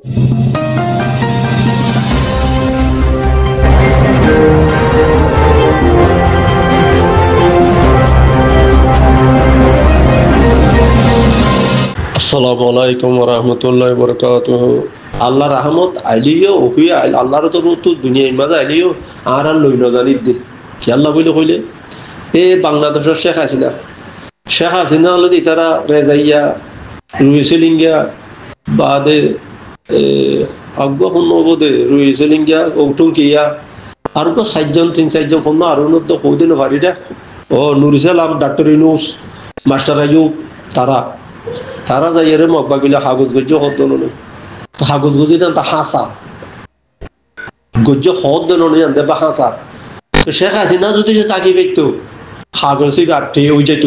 আসসালামু আলাইকুম ওয়া রাহমাতুল্লাহি ওয়া বারাকাতুহু। আল্লাহ রহমত আইলিও ওহিয়া আল্লাহর তো দুনিয়ার মাঝে আইলিও আর লইল জানি দে কি আল্লাহ বলে কইলে এ বাংলাদেশের শেখ হাসিনা হলো তারা রেজাইয়া রুইসলিঙ্গা বাদে আগুয়া কোন বোধে রুইসলিঙ্গা ওটুকিয়া আর তো সাতজন তিন চারজন কোন আর উন্নত কৌদিন ভারিটা ও নুরিসালাম ডাক্তার ইউনুস মাস্টার আইয়ুব তারা যাইয়ারে মগবাগিলা কাগজ গজ্য হত নয় কাগজ গজি তা হাসা গজ্য হত নয় আনতে বা হাসা শেখ হাসিনা যদি তাকি পেত কাগজে গাঠে ওই যাইত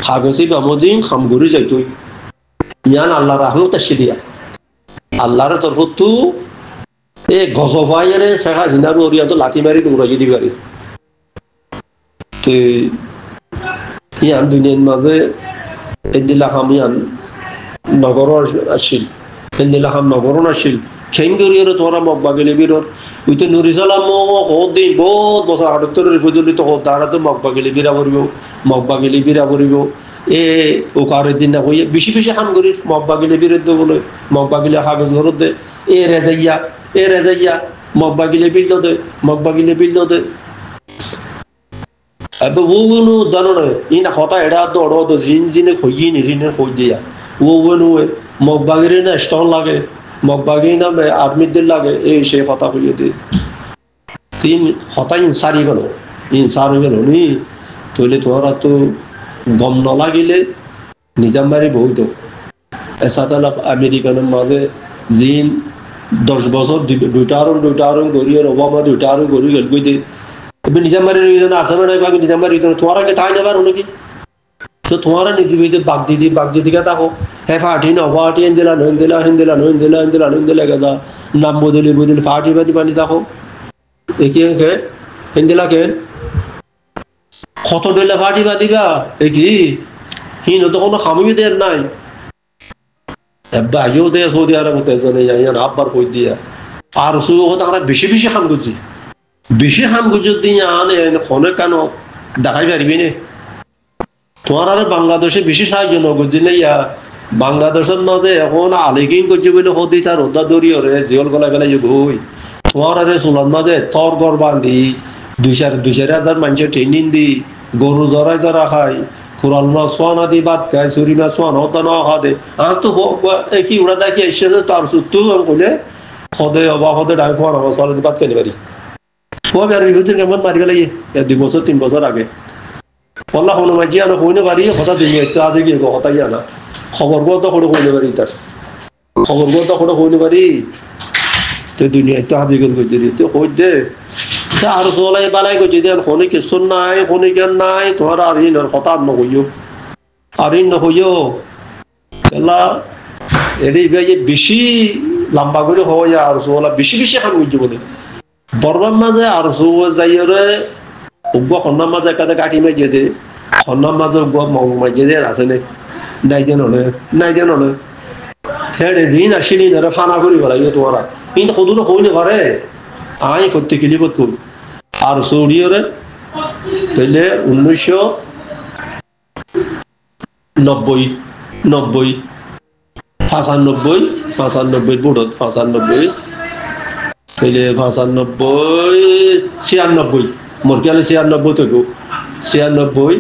কাগজে বামদিন খামগুড়ি যাইত ইয়ান আল্লাহ রহমত আসি দিয়া আল্লাহর তরফ এ গজবাইয়ারে শেখ হাসিনার ওরিয়ান্ত লাঠি মারি দৌড়াই দিবি পারি ইয়ান দুনিয়ার মাঝে এদিলাহাম ইয়ান নগর আসিল এদিলাহাম নগর আসিল খেঙ্গরিয়র তোরা মগবাগিলি বীরর উইতে নুরিসালাম দিন বহুত বছর 78 পর্যন্ত তারা তো মগবাগিলি বীরা পড়িব এ ওকারের দিন না হইয়ে বেশি বেশি হাম করি মগবাগিলি বিরুদ্ধে বলে মগবাগিলি কাগজ ঘর দে এ রেজাইয়া মগবাগিলি বিল দে এবার ও বনু জানো না ইনা হতা এড়া তো অড় তো জিনে খইয়ে নিরিনে খই দিয়া ও বনু মগবাগিরি না স্টন লাগে মগবাগিরি না আর্মিদের লাগে এই সে কথা কইয়ে দে তিন হতা ইনসারি গেল নি তইলে তোরা তো গম ন লাগিলে নিজামবাড়ি বহুত এসাতাল আমেরিকানের মাঝে জিন 10 বছর দুইটা আরং গড়িয়ে ওবামা দুইটা আরং গড়ি গেল কইতে এবার নিজামবাড়ির আসামে নাই বাকি নিজামবাড়ি তোমারা কে তাই নেবার নাকি তো তোমারা নিদিবিতে বাগ দিদি কে থাকো হ্যাঁ ফাটি না ফাটি হিন্দিলা গেদা নাম বদলি ফাটি পানি থাকো একি হিন্দিলা কে কত ডলে ফাটি দিবা একি হিন তো কোনো খামিও দের নাই এবার আইও দে সৌদি আরব তেজনে যাইয়া আব্বার কই দিয়া আর সুযোগ তারা বেশি খাম করছি বেশি হাম গুজর দিয়ে আনে ফোনে কেন দেখাই পারবি না তোমার আর বাংলাদেশে বেশি সাহায্য নগরছি না ইয়া বাংলাদেশের মাঝে এখন আলিকিন করছে বলে হদি তার রোদা দড়ি ওরে জিয়ল গলা গেলে গই তোমার আরে চুলার মাঝে তর গড় বান্ধি 2,000 মানুষের ট্রেনিং দি গরু জরা খাই ফুরাল মাছ সোয়ানা দি বাদ খায় চুরি মাছ সোয়ানা হতা না খাদে আর তো কি ওরা দেখি এসে তার সুত্তু বলে হদে অবা হদে ডাই ফোয়ানা মশলা দি বাদ খেতে পারি কেমন মারি গেলে 2 বছর 3 বছর আগে ফল্লা কোনো মাঝি আনো হইতে পারি হঠাৎ দুনিয়া একটু আজ গিয়ে হতাই আনা খবর তো করে হইতে পারি তার খবর তো করে হইতে পারি তো দুনিয়া একটু হাজি গেল করতে দিতে হই দে আর চলাই বালাই করছে যে হনে কিছু নাই হনে কেন নাই তোমার আর ইন কথা আর নহইও কেলা এটি বেশি লম্বা করে হয় আর চলা বেশি খান করছে বলে বর্মার মাঝে আর যাইরে উগ্র খন্নার মাঝে একাতে কাটি মাইজে দে খন্নার মাঝে উগ্র মাইজে দে আছে নাই যেন ঠেড়ে জিন আসিনি ধরে ফানা করি বলাই তোমারা কিন্তু সদুনো হইলে পারে আই করতে কিলি করতো আর সৌদিয়রে তাইলে 1990 95 বুড়ত 95 তাইলে 95 96 মোর খেয়ালে 96 তো 96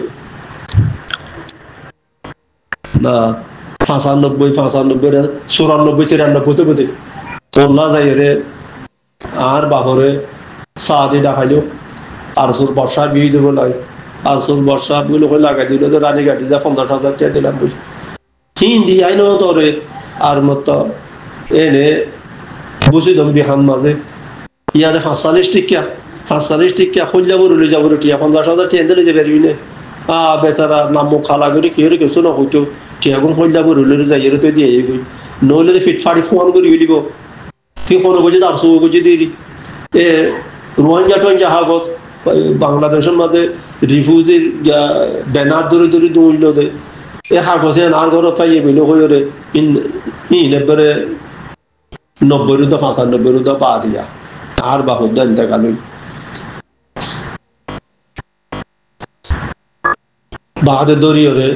না 95 94 তো বোধে বললা যাই রে আর বাপরে সাদি ডাকাইলো আর সুর বর্ষা বিয়ে দেবো লাই আর সুর বর্ষা বলে লাগাই দিল তো রানী গাড়ি যা 50,000 টাকা দিলাম বুঝি হিন্দি আইনো তোরে আর মতো এনে বুঝি দম দিহান মাঝে ইয়ারে 45 টিকা খুললে বলে যাবো টিয়া 50,000 টাকা দিলে যে বেরবি না বেচারা নাম মুখ খালা করে কি হলে কিছু না হইতো টিয়াগুন খুললে বলে যাই তো দিয়ে নইলে ফিট ফাড়ি ফোন করে দিব তুই কোনো বুঝে আর সব বুঝে দিয়ে এ রোহিঙ্গা হাগত বাংলাদেশের মাঝে রিফিউজির ব্যানার ধরে দৌড়ল দে এ হাগছে আর ঘর পাইয়ে বিলো হয়ে রে ইন এবারে 90 95 পা দিয়া আর বাহুদ ইন্তেকাল হইল বাহাদে দরিয়রে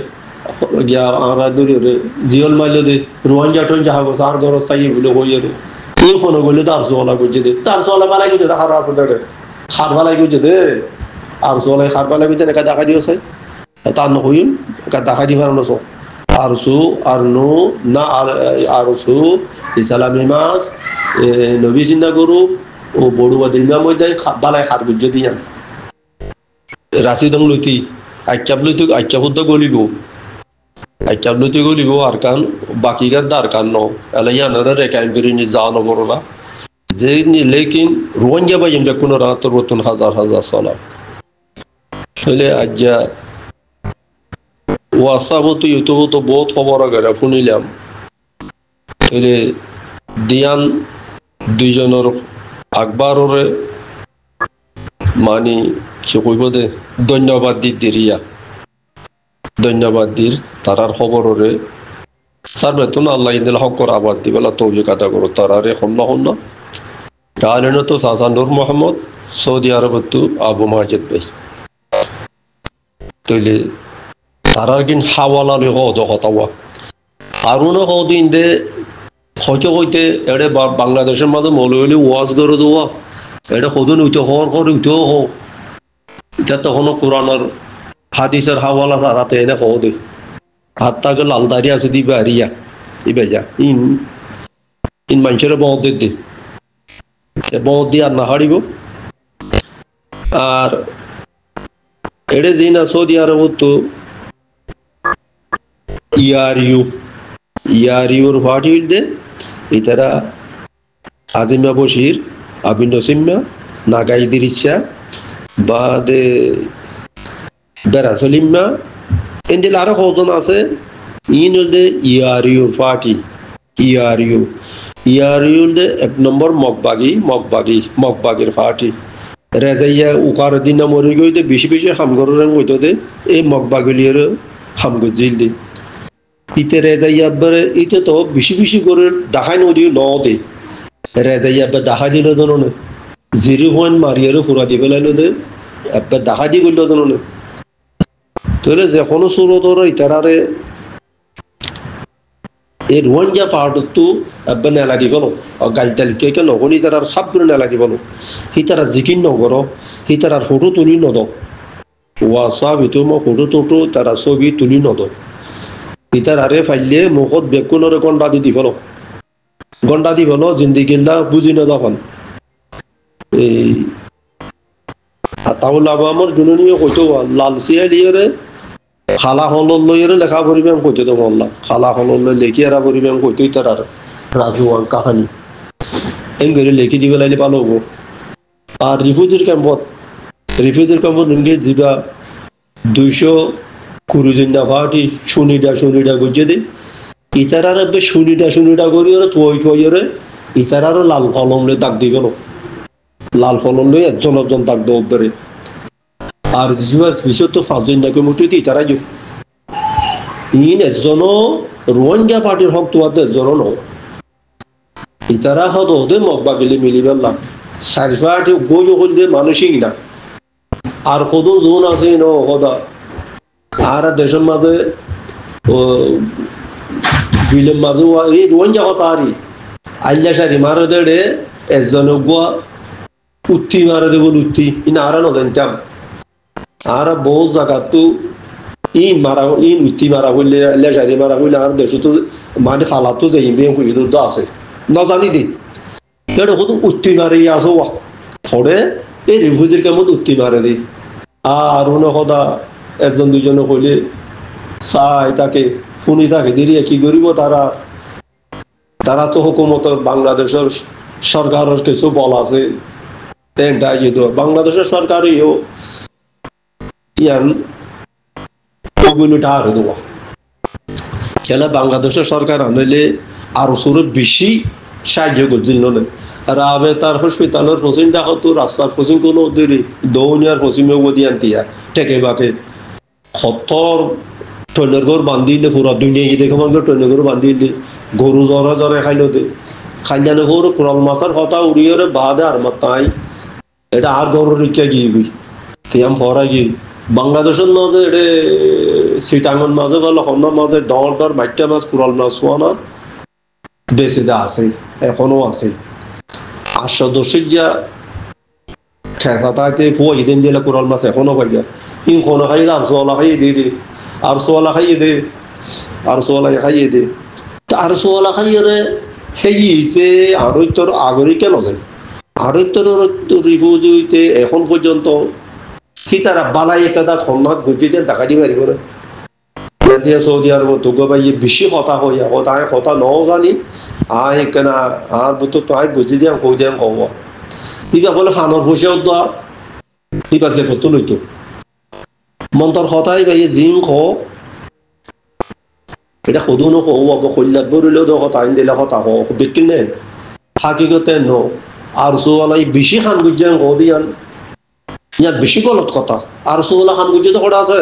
গিয়া আমরা দরিয়রে জিয়ল মাইল দে রোহাঞ্জা টোঞ্জা হাগো সার ঘর সাই বলে হইরে তুই ফোন করলে তার সোলা করছে দে তার সোলা বালাই কিছু হার আছে দে হার বালাই কিছু দে আর সোলা হার বালাই ভিতরে একা দেখা দিও সাই তার নহইম একা দেখা দিবার নসো আরসু আরনু না আরসু ইসলামী মাস নবী চিন্তা করু ও বড় বাদিলমা মধ্যে বালাই হার বুঝে দিয়ান রাশি দং লইতি আচ্ছা বুদ্ধ গলিব আচ্ছা লইতে গলিব আর কান বাকি গান দার কান ন এলাইয়া নরে রেকাইন করিনি যা নবরলা যে লেকিন রোহিঙ্গা বাই এমটা কোন রাতর বতন হাজার হাজার সালাম ফলে আজ্জা হোয়াটসঅ্যাপ তো ইউটিউব তো বহুত খবর আগে শুনিলাম ফলে দিয়ান দুইজনের আকবররে মানে সে কইব দে ধন্যবাদ দি দিরিয়া ধন্যবাদ দির তারার খবররে সার বেতন আল্লাহ ইন্দিল হকর আবাদ দিবেলা তৌফিক আদা করো তারারে হন্য হন্য তাহলে তো সাসান নূর মোহাম্মদ সৌদি আরব তো আবু মাজিদ ভাই তৈলে তারার কিন হাওয়ালা লে হদ হতাওয়া আরুনো হদিন দে হইতে হইতে এড়ে বাংলাদেশের মাঝে মৌলবি ওয়াজ করে দেওয়া এটা সদন উঠে হওয়ার পর উঠেও হোক এটা তখনও কোরআনের হাদিসের হাওয়ালা সারাতে এনে হও দে হাত তাকে লাল দাঁড়ি আছে দিবে আরিয়া ইবে যা ইন মানুষের বহত দে বহত দিয়ে আর না হারিব আর এড়ে যে না সৌদি আরব তো ইয়ারিউর ফাটি দে ইতারা আজিমা বশির আবিন নসিম্মা নাগাইদির ইচ্ছা বা দে বেরাসলিম্মা এন্দিল আরো কজন আছে ইন হলদে ইয়ারিউর ফাটি ইয়ারিউর দে এক নম্বর মগবাগির ফাটি রেজাইয়া উকার দিন মরে গইতে বেশি বেশি হামগরের মইতো দে এই মগবাগলিয়ের হামগজিল দে ইতে রেজাইয়া বরে ইতে তো বেশি বেশি করে দেখাই নদী ন দে রেজাইয়া বে দেখা দিল দননে জিরু হন মারিয়ারও ফুরা দি ফেলাইলো দে এবার দেখা দি গইল দননে তাহলে যে কোনো সুরতর ইতারারে এই রোহিঙ্গা পাহাড়তো এবার নেলা দি গেল গালতাল কে নগনি তারার সব করে নেলা দি গেল হিতারা জিকিন নগর হিতারার ফটো তুলি নদ ওয়াসাব ইতো মো ফটো টোটো তারা ছবি তুলি নদ হিতারারে ফাইলে মুখত বেকুনরে গন্ডা দি ফেল গন্ডা দি ফেল জিন্দিগিল্লা বুঝি না যখন এই তাহলে আমার জননীয় কইতো লালসিয়া লিয়ারে খালা হলর লইরে লেখা পড়িবেন কইতো তো বললাম খালা হলর লই লেখি এরা পড়িবেন কইতোই তার রাজুয়ান কাহানি এঙ্গরে লেখি দিবে লাইলে ভালো হবো আর রিফিউজির ক্যাম্পত নিমগে দিবা 200 কুরুজিন্দা ফাটি শুনিডা গুজে দে ইতারার বে শুনিডা করি ওরে তুই ইতারারও লাল কলম লে দাগ দি গেল লাল ফলন লই একজন দাগ দেব পারে আর জিওয়াস বিষয় তো ফাজিন নাকি মুটিতে তারা যু ইন একজনও রোহিঙ্গা পার্টির হক তো আদে একজনও ন ইতারা হদ ওদের মগবাগিলি মিলিবেলা সারফাটি বই হল দে মানসিক না আর কত জোন আছে ন হদা আর দেশের মাঝে বিলের মাঝে এই রোহিঙ্গা কথা আরি আল্লা সারি মারে দেড়ে একজন গুয়া উত্তি মারে দেব উত্তি ইন আর জানতাম আর বহু জায়গা তো উত্তি মারা হইলে আল্লা সারি মারা হইলে আর দেশ তো মানে ফালা তো যাই তো আছে না জানি দি এটা কত উত্তি মারে আসো থরে এই রিফিউজির কামত উত্তি মারে দি আর সদা একজন দুজনে হইলে চাই তাকে শুনি থাকে দিদি কি করিব তারা তো হুকুমতের বাংলাদেশের সরকারের কিছু বল আছে বাংলাদেশের সরকারইও ইয়ান ওগুলো টাকা দেওয়া খেলা বাংলাদেশের সরকার আনলে আরো সুরে বেশি সাহায্য করছিল না আর আবে তার হসপিটালের ফসিন টাকা তো রাস্তার ফসিন কোনো দেরি দৌনিয়ার ফসিমে ওদি আনতিয়া টেকে বাকে 70 টনের ঘর বান্ধিলে পুরা দুনিয়া কি দেখে মানুষ টনের ঘর বান্ধিলে গরু জ্বরে খাইলো দে খাইলানে হোর কোরাল মাছের কথা উড়িয়ে বাদে আর মাতাই এটা আর গরুর রিক্সা গিয়ে গই তিয়াম ফরা গিয়ে বাংলাদেশের মাঝে এটা সিটাঙ্গন মাঝে বা লখনর মাঝে ডর ডর বাইটা মাছ কোরাল মাছ হওয়া বেশি দা আছে এখনো আছে 800 যা ঠেসা তাইতে ফুয়া ইদিন দিলে কোরাল মাছ এখনো পাইয়া ইন কোনো খাই আর সোলা খাই দিয়ে আর সোলা খাইয়ে দে আর সোলা খাইয়ে দে আর সোলা খাইয়ে রে হেইতে আরই তোর আগরি কেন যায় আরই তোর রিফিউজিতে এখন পর্যন্ত কি তারা বালাই একটা খন্নাত গজিতে টাকা দিয়ে পারিব না দিয়া সৌদি আরব তোকে ভাই বেশি কথা হইয়া কথা নও জানি আয় কেনা আর বুতো তো আয় গজি দিয়া কই দিয়া কব ইবা বলে ফানর পয়সাও দা ইবা যে কত লইতো মন্তর কথাই ভাই জিম খ এটা সদুনো কব কল্যাণ বরিলেও তো কথা আইন দিলে কথা হোক বিকিন নে হাকিগতে ন আর সোয়ালাই বেশি খান গুজিয়ান কো দিয়ান ইয়ার বেশি গলত কথা আর সোলা খান গুজি তো কটা আছে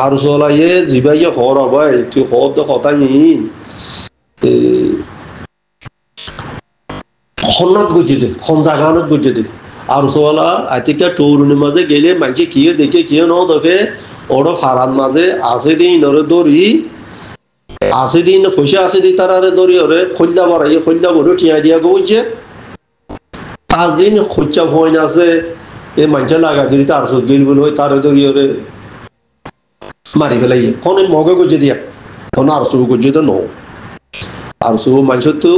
আর সোলাই জিবাইয়ে খর হবাই তুই খর তো কথা নিন খন্নাত গুজি দে খন জাগানত গুজি দে আর সোলা আতিকা টৌরুনি মাঝে গেলে মাঝে কিয়ে দেখে কিয়ে ন দেখে ওরা ফারান মাঝে আছে দিন ওরে দড়ি আছে দিন পয়সা আছে দি তারারে দড়ি ওরে খল্লা বাড়াইয়ে খল্লা বড় টিয়া দিয়া গৌছে 5 দিন খরচা ভয় আছে এ মানুষে লাগা দিলি তার গিল বলে তার দড়ি ওরে মারি ফেলাই কোন মগে গুজে দিয়া কোন আর সব গুজে তো ন আর সব মানুষ তো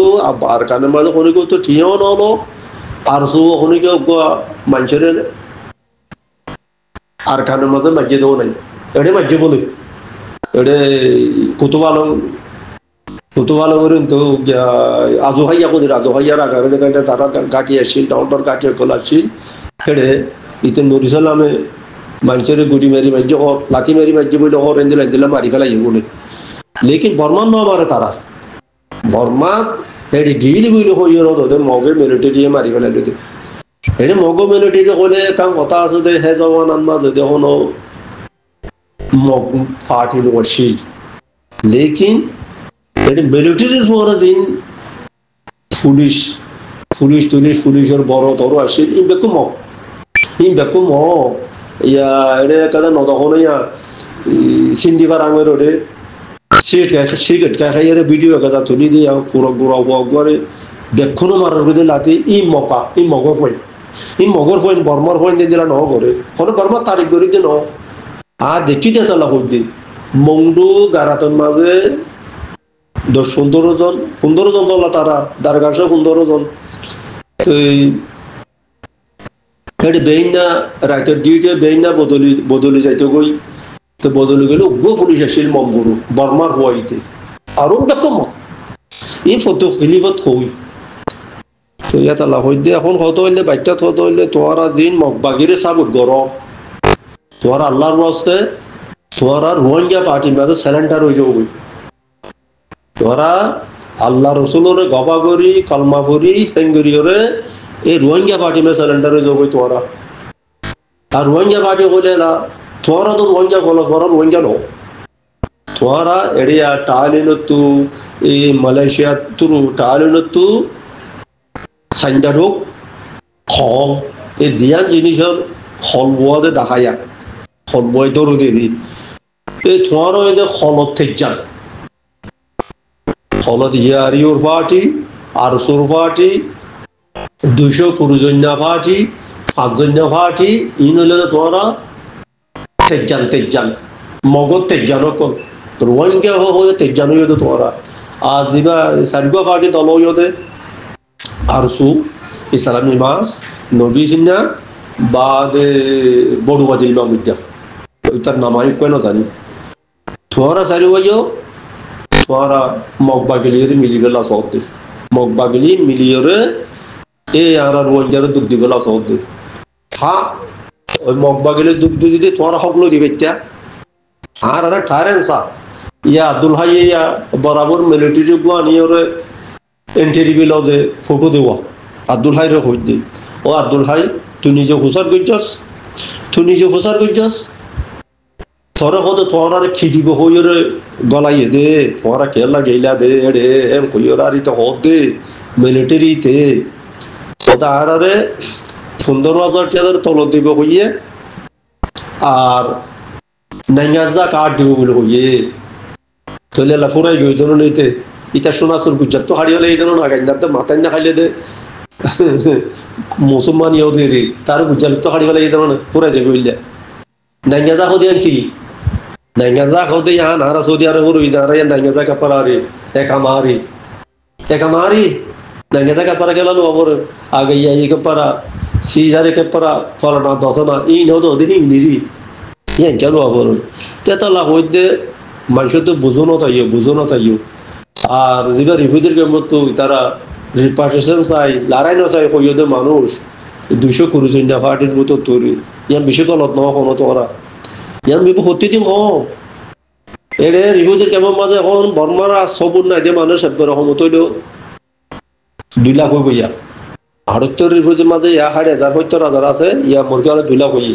আর কানের মাঝে কোনো কেউ তো ঠিয়াও নলো আর সব কোনো কেউ মানুষের আর কানের মাঝে মাঝে দেবো নাই এটা মাঝে বলে এটা কত ভালো করেন তো আজো হাইয়া কোথায় আজো হাইয়ার আগারে তারা গাঁটি আসছিল টাউনটার গাঁটি খোলা আসছিল হেড়ে ইতে নরিসাল নামে মানুষের গুড়ি মারি মাঝে লাঠি মারি মাঝে বলে রেঞ্জে দিলে মারি ফেলাই বলে লেকিন বর্মান ন মারে তারা বর্মাত হেডে গিল বইল হইয়ে ওদের মগে মেলুটি দিয়ে মারি ফেলাই দিতে হেডে মগ মেলুটি কইলে কাম কথা আছে দে হে জওয়ান আনমা যদি হনো মগ ফাটি লড়ছিল লেকিন হেডে মেলুটি যে সোরা দিন পুলিশের বড় তরো আসছিল ইন বেকুম ইয়া এটা কাদা নদখনো ইয়া সিন্দিবার আঙের ওরে সিগারেট খাইয়ে ভিডিও কাদা তুলি দিয়ে পুরো গুড়াও দেখুনো মারার বিদে লাতি ই মগর পয়েন্ট বর্মার পয়েন্ট দিলা ন করে হলে বর্মার তারিখ ধরে যে ন আর দেখি দিয়ে চালা হই দি মংডু গারাতন মাঝে 10-15 জন চলা তারা দারগাসে 15 জন বেইনা রাইতের ডিউটি বেইনা বদলি যাইতে গই তো বদলি গেলে উগ্র পুলিশ আসছিল মমগুরু বর্মার হওয়াইতে আরো দেখম এই ফটো খেলিবত কই তো ইয়াত লাভ হইতে এখন কত হইলে বাইকটা কত হইলে তোরা দিন মগবাগিরে সাবুত গরম তোরা আল্লাহর ওয়াস্তে তোরা রোহিঙ্গা পার্টির মাঝে স্যালেন্ডার হয়ে যাবি তোরা আল্লাহ রসুলের গবা করি কলমা করি হেঙ্গরিয়রে এই রোহিঙ্গা পার্টি মে স্যালেন্ডার হয়ে যাবি তোরা আর রোহিঙ্গা পার্টি কইলে না তোরা তো রোহিঙ্গা বলো তোরা রোহিঙ্গা নো তোরা এড়িয়া টালিনতু এই মালয়েশিয়া তুরু টালিনতু সাইন্ডারোক খল এই দিয়ান জিনিসের খলবোয়াদে দেখাইয়া খলবয় দৌড় দিয়ে দি এই তোমারও এদের খলত থেকে যান খলত ইয়ারিওর পার্টি আরসুর পার্টি 200 জন্যা পার্টি 5 জন্যা পার্টি ইন হলে তোমরা তেজান মগজ তেজানো কর রোহিঙ্গা হয়ে তেজানো হইতে তোমরা আর যা সারিগা পার্টি দল হইতে আরসু ইসলামী মাস নবী সিন্না বাদে বড়ুয়াদিল মামুদ্দা ওইটার নামাই কেন জানি তোমরা সারি হইও তোমরা মগবাগিলিয়ে মিলি গেলা সৌদি মগবাগিলি মিলিয়ে এ আর রোহিঙ্গার দুঃখ দিবেলা সৌদি হ্যাঁ ওই মগবাগিলের দুঃখ যদি তোমার হকলো দিবে আর ঠারেন্সা ইয়া আব্দুল হাই ইয়া বরাবর মিলিটারি গুয়ানি ওরে এন্ট্রি বিল যে ফটো দেওয়া আব্দুল হাই রে হই দি ও আব্দুল হাই তুই নিজে হুসার করছস থরে কত তোমার খিদিব হইরে গলাইয়ে দে তোমার কেলা গেলা দে রে এম কইরারি তো হদ দে মিলিটারিতে ওটা আরে 15,000 টাকার তল দিব কইয়ে আর নাইঙ্গাজা কার্ড দিব বলে কইয়ে তাহলে লা ফুরাই গই ধরুন এইতে ইটা সোনাসুর গুজরাট তো হারিয়ে হলে এই ধরুন আগাই না মাথায় না খাইলে দে মুসলমান ইহুদি রে তার গুজরাট তো হারিয়ে হলে এই ধরুন ফুরাই যাবে বুঝলে নাইঙ্গাজা হদিয়ান কি Nangaza kode यहाँ नारा सऊदी अरब और इधर है nangaza का परारी एक हमारी nangaza का परा के लालो और आगे ये के परा सीधे के परा फरना दोसना इन हो तो दिनी निरी ये क्या लो और क्या तो ला होते মানুষ তো বুঝনো তাইও আর যেটা রিফিউজির কেমন তো তারা রিপার্টিশন চাই লড়াই না চাই কইতে মানুষ 200 কোটি না পার্টির মতো তৈরি ইয়ার বেশি তো লত না কোনো তো ওরা ইয়ার বিপু হতে দিন হ এরে রিফিউজির কেমন মাঝে এখন বর্মারা সবুর না যে মানুষ একবার রহমত হইল 2 লাখ হইব ইয়া ভারতের রিফিউজির মাঝে 1,000 আছে ইয়া মুরগি হলে 2 লাখ হই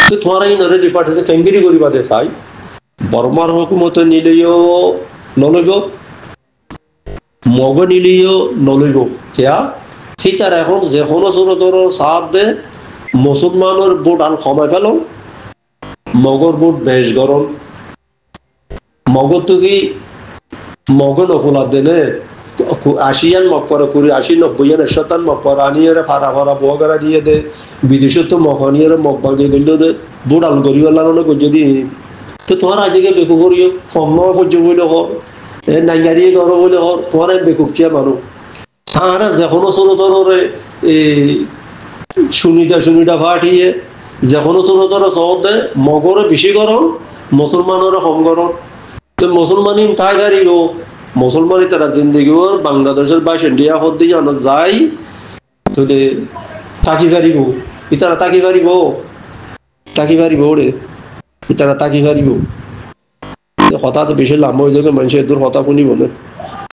তো তোমার এই নরে রিপার্টিশন কেঙ্গিরি করিবা দে চাই বর্মার হুকুমত নিলেও নলইব মগ নিলেও নলইব কিয়া সেটার এখন যে কোনো ছোটর সাথ দে মুসলমানের ভোট আল কমাই ফেল মগর ভোট বেশ গরম মগর তো কি মগ নকুলা দেনে 80 মকপরা কুড়ি 80-90 শতান মকপরা আনিয়ে ফারা ফারা বগরা দিয়ে দে বিদেশে তো মহানিয়ে মগ বাগে গেল দে ভোট আল গরিওয়ালা যদি তো তোমার আজকে বেকু করিও সম্মান সহ্য বলে হর নাইগারিয়ে করো বলে হর তোমার বেকুব কিয়া মানুষ আর যখনও ছোট ধরে সুনিটা ফাটিয়ে যখনও ছোট ধরে সহজ দেয় মগরে বেশি গরম মুসলমানের কম গরম তো মুসলমানি তাই গাড়িব মুসলমানি তারা জিন্দগি ওর বাংলাদেশের বাইশ ইন্ডিয়া হদ দিয়ে আনা যাই তো থাকি পারিব ইতারা থাকি পারিব রে তারা তাকি পারিব হঠাৎ বেশি লাম্ব হয়ে যাবে মানুষের দূর হতা শুনিব না